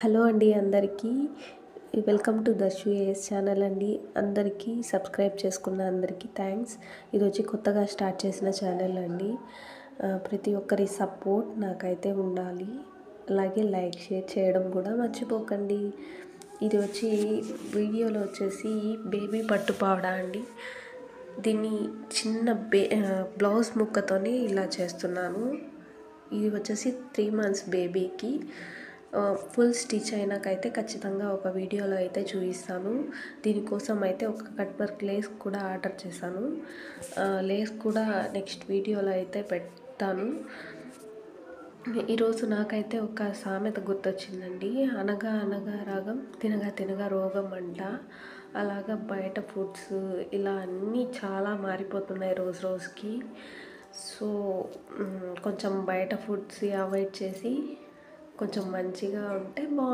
Hello అండి అందరికీ welcome to దర్శు ఏఎస్ ఛానల్ అండి. అందరికీ సబ్స్క్రైబ్ చేసుకున్న అందరికీ థ్యాంక్స్. ఈరోజు కొత్తగా స్టార్ట్ చేసిన ఛానల్ అండి. ప్రతి ఒక్కరి సపోర్ట్ నాకైతే ఉండాలి. అలాగే లైక్ షేర్ చేయడం కూడా మర్చిపోకండి. ఇది వచ్చి వీడియోలో వచ్చేసి బేబీ పట్టు పావడా అండి. దీన్ని చిన్న బ్లౌజ్ ముక్కతోని ఇలా చేస్తున్నాను. ఇది వచ్చేసి 3 months బేబీకి. ఫుల్ స్టిచ్ అయినాకైతే ఖచ్చితంగా ఒక వీడియోలో అయితే చూపిస్తాను. దీనికోసం అయితే ఒక కట్ వర్క్ లేస్ కూడా ఆర్డర్ చేశాను. లేస్ కూడా నెక్స్ట్ వీడియోలో అయితే పెడతాను. ఈరోజు నాకైతే ఒక సామెత గుర్తొచ్చిందండి. అనగా అనగా రాగం, తినగా తినగా రోగం అంట. అలాగా బయట ఫుడ్స్ ఇలా అన్నీ చాలా మారిపోతున్నాయి రోజు రోజుకి. సో కొంచెం బయట ఫుడ్స్ అవాయిడ్ చేసి కొంచెం మంచిగా ఉంటే బాగుంటుంది.